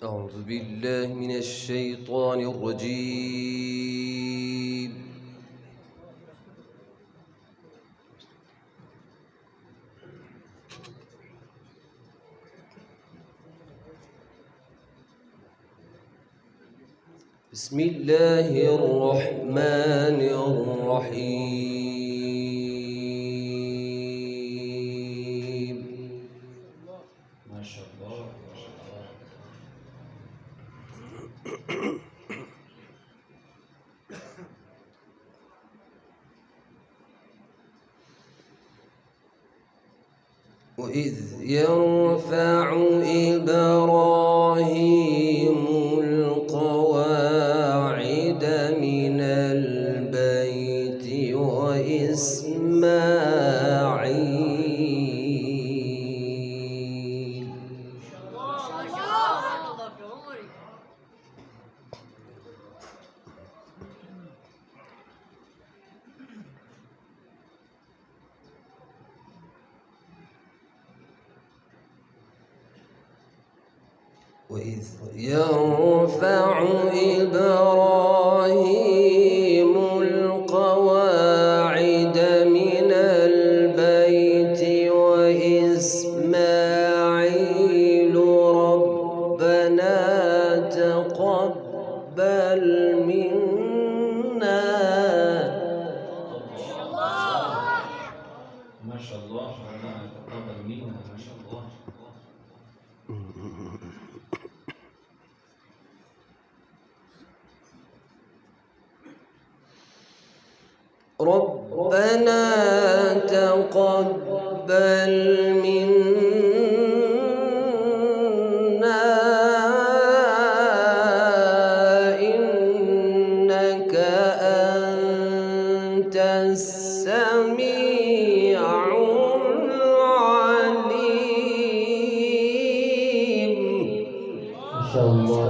أعوذ بالله من الشيطان الرجيم. بسم الله الرحمن الرحيم. ما شاء الله ما شاء الله. وإذ يرفع إبراهيم القواعد من البيت وإسماعيل. وإذ يرفع إبراهيم القواعد من البيت وإسماعيل ربنا تقبل منا. ما شاء الله ربنا يتقبل منا. ما شاء الله. ربنا تقبل منا إنك أنت السميع العليم. ما شاء الله.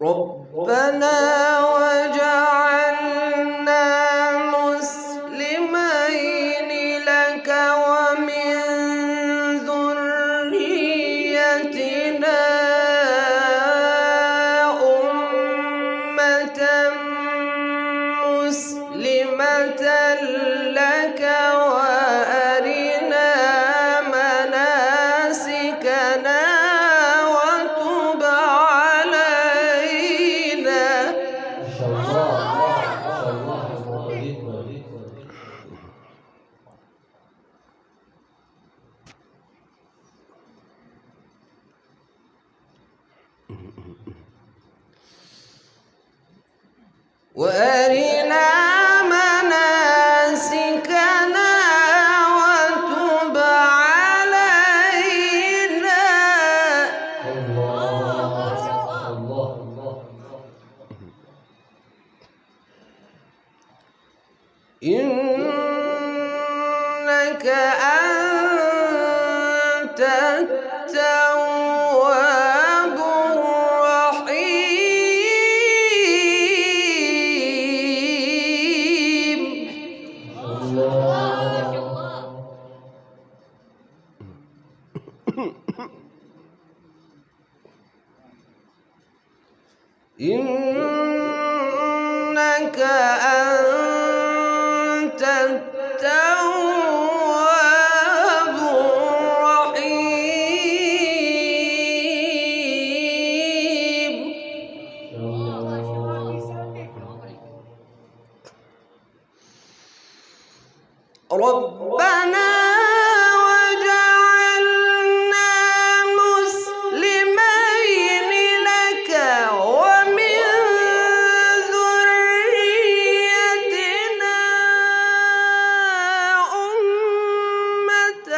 ربنا وجعلنا مسلمين لك ومن ذريتنا أمة مسلمة لك وأرنا مناسكنا وتب علينا. ما شاء الله. ما شاء الله. ورضيت ورضيت ورضيت. وأرنا مناسكنا وتب علينا. الله الله الله. إنك أنت التواب الرحيم. إنك أنت التواب الرحيم. ربنا وجعلنا مسلمين لك ومن ذريتنا أمة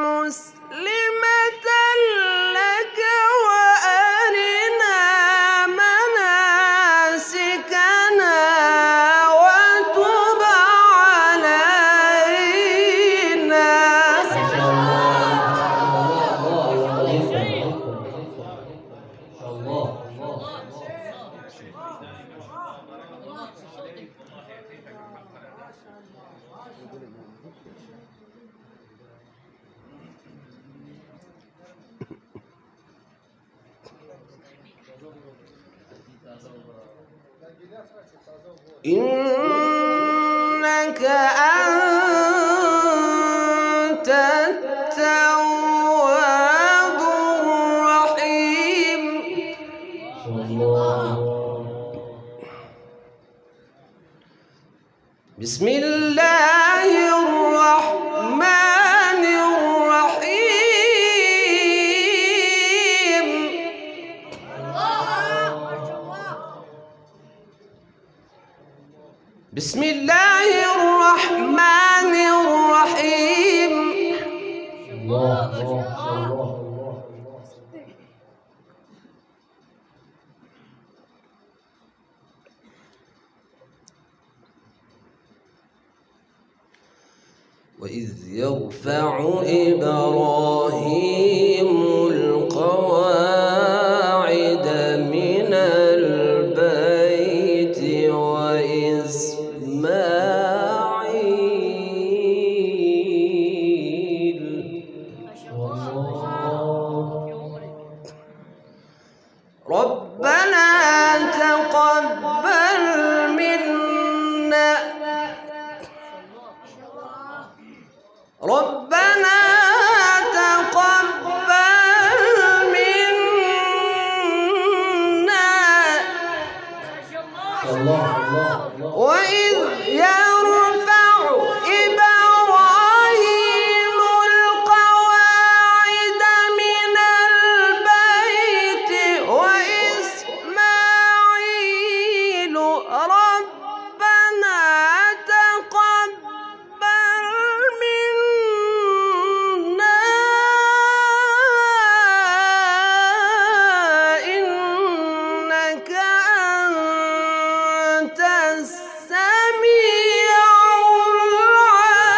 مسلمة لك وأرنا مناسكنا وتب علينا. إنك أنت التواب الرحيم. بسم الله الرحمن الرحيم. بسم الله الرحمن الرحيم. وإذ يرفع إبراهيم القواعد من البيت وإسماعيل ربنا تقبل منا ربنا تقبل منا وإذ يرفع إبراهيم القواعد من البيت وإسماعيل ربنا تقبل منا إنك أنت السميع العليم.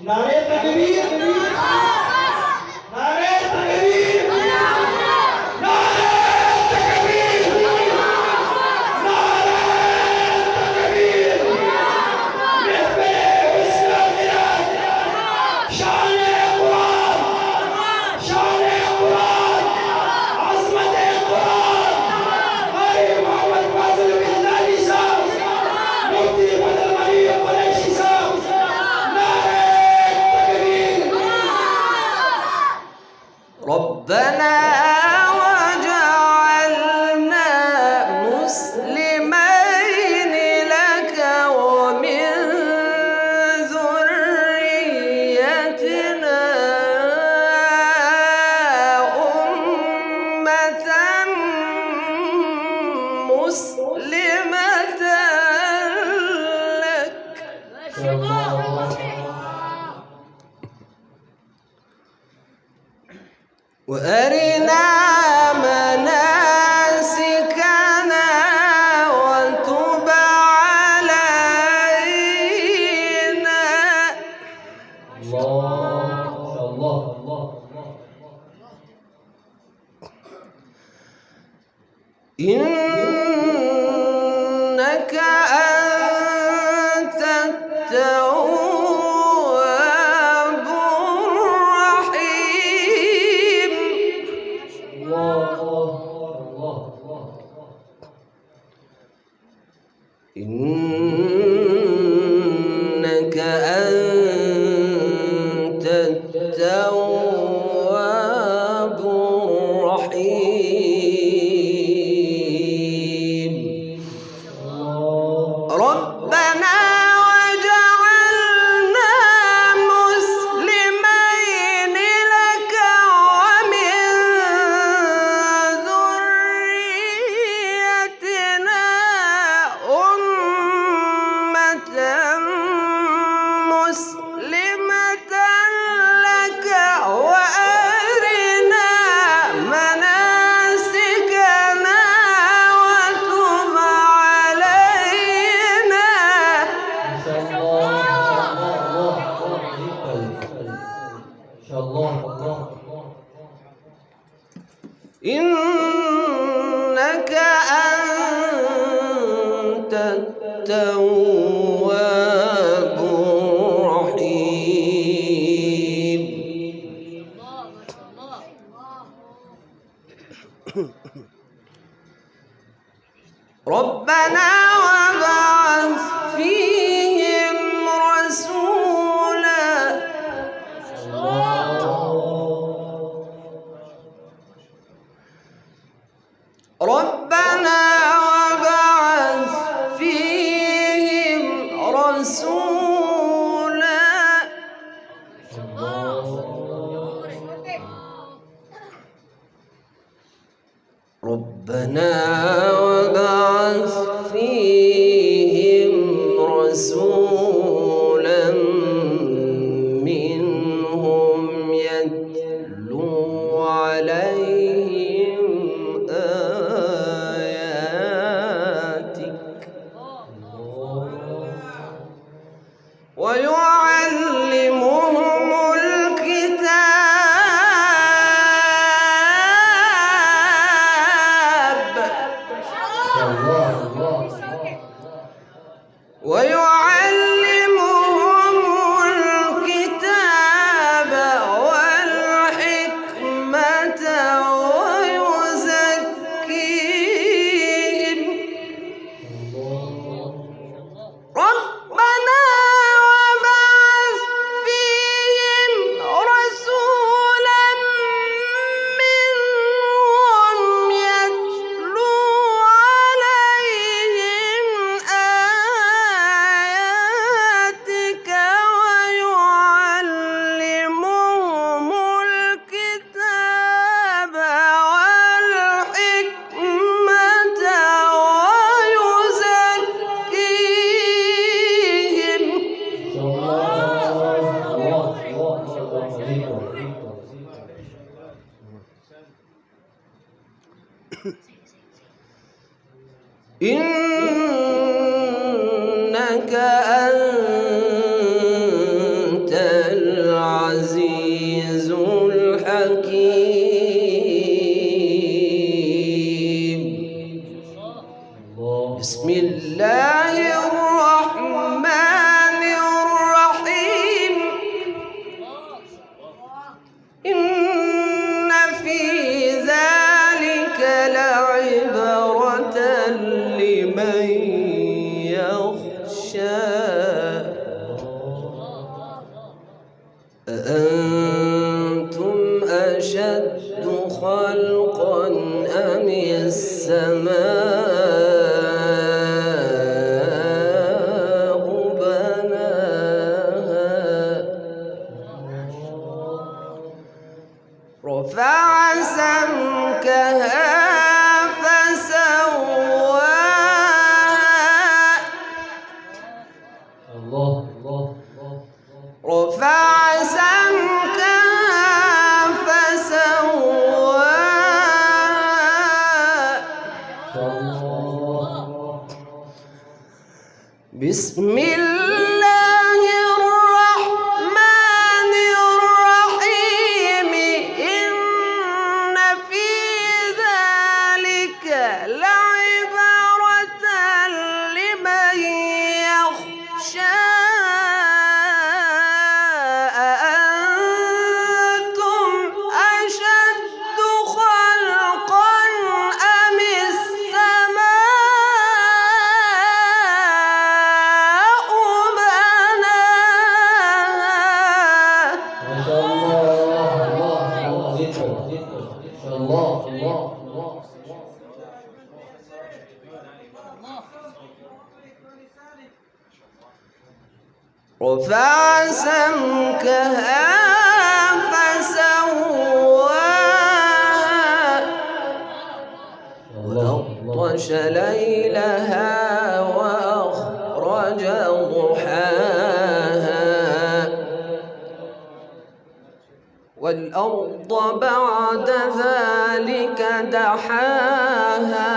नारे तकबीर नारे तकबीर नारे तकबीर नारे तकबीर नबी इस्लामियत शान कुरान अज़मत कुरान भाई मोहम्मद फाजिल बिल्लाही साहब मुफ्ती बदल अली कुरैशी साहब नारे ربنا وجعلنا مسلمين لك ومن ذريتنا أمة مسلمة لك وأرنا مناسكنا وتب علينا إنك أنت التواب الرحيم. إنك أنت التواب الرحيم. ربنا وجعلنا مسلمين لك ومن ذريتنا أمة مسلمة لك وأرنا مناسكنا وتب علينا إنك أنت التواب الرحيم. ربنا وابعث فيهم رسولا ربنا وابعث فيهم رسولا ربنا وابعث فيهم رسولا منهم يتلو عليهم آياتك ويعلمهم الكتاب والحكمة ويزكيهم ربنا وابعث فيهم رسولا منهم يتلو عليهم آياتك ويعلمهم الكتاب والحكمة ويزكيهم إنك أنت العزيز الحكيم بسم الله الرحمن الرحيم إن في ذلك لعبرة لمن يخشى أأنتم أشد خلقا أم السماء بناها رفع سمكها فسواها رفع سمكها فسواها بسم الله الرحمن الرحيم إن في ذلك لعبرة لمن يخشى أأنتم أشد خلقا أم السماء رفع سمكها فسواها وأغطش ليلها وأخرج ضحاها والأرض بعد ذلك دحاها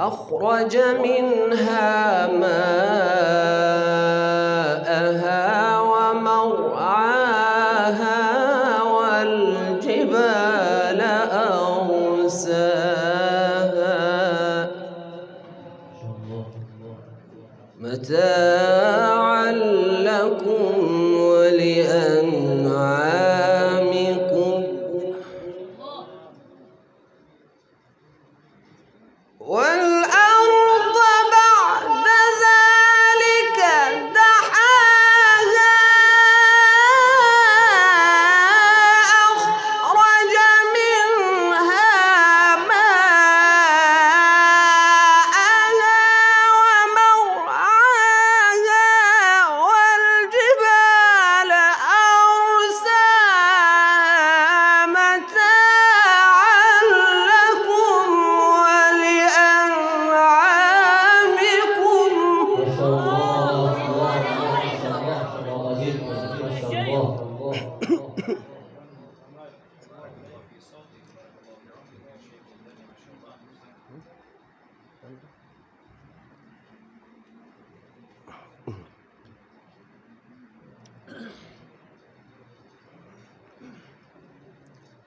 أخرج منها ماءها ومرعاها والجبال أرساها متاعا لكم ولأنعامكم شاء الله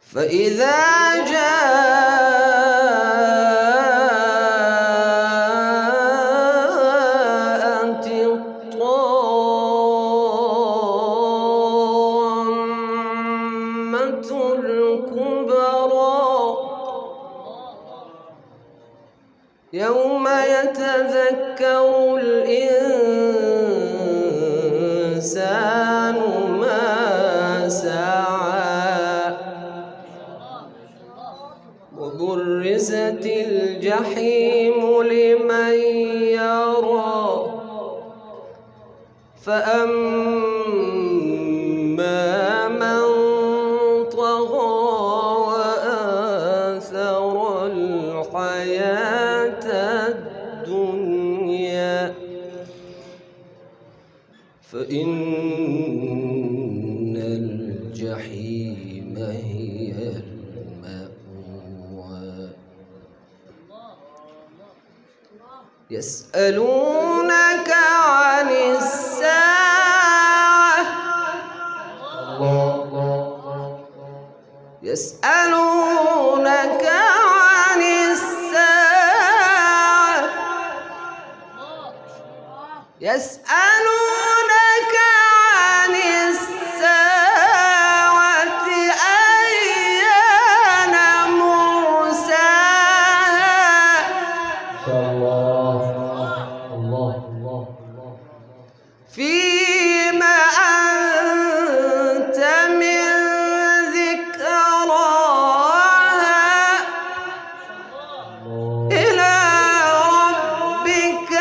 فإذا جاءت الطامة الكبرى يوم يتذكر الإنسان ما سعى وبرزت الجحيم لمن يرى فأما من طغى وآثر الحياة الدنيا فإن الجحيم هي المأوى يسألونك عن الساعة يسألونك عن الساعة يسألونك عن الساعة أيان مرساها فيما أنت من ذكراها إلى ربك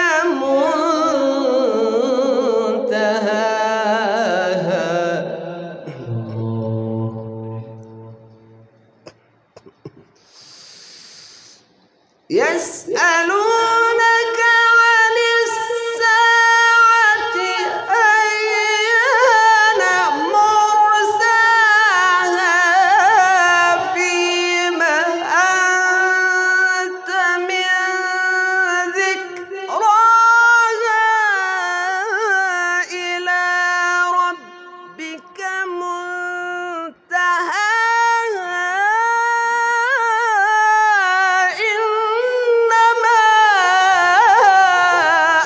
منتهاها يسألونك عن الساعة أيان مرساها فيما أنت من ذكراها إلى ربك منتهاها إنما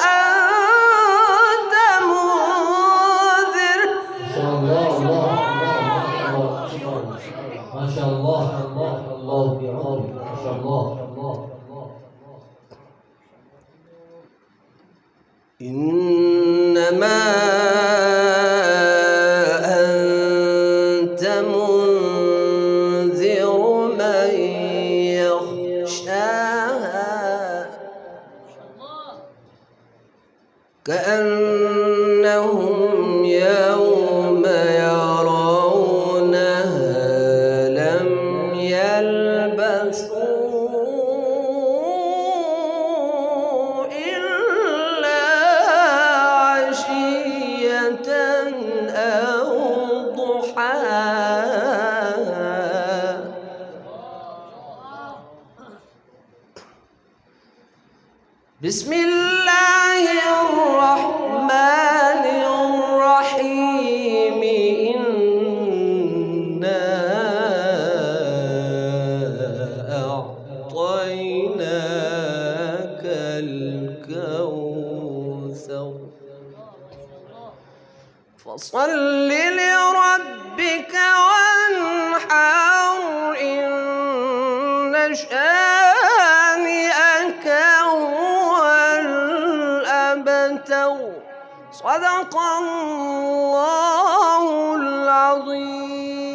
أنت منذر ما شاء الله الله بعمرك ما شاء الله إنما أنت منذر من يخشاها كأنهم يوم يرونها لم يلبثوا إلا عشية أو ضحاها بسم الله الرحمن الرحيم إنا أعطيناك الكوثر فصل لربك وانحر إن شانئك هو الأبتر صدق الله العظيم.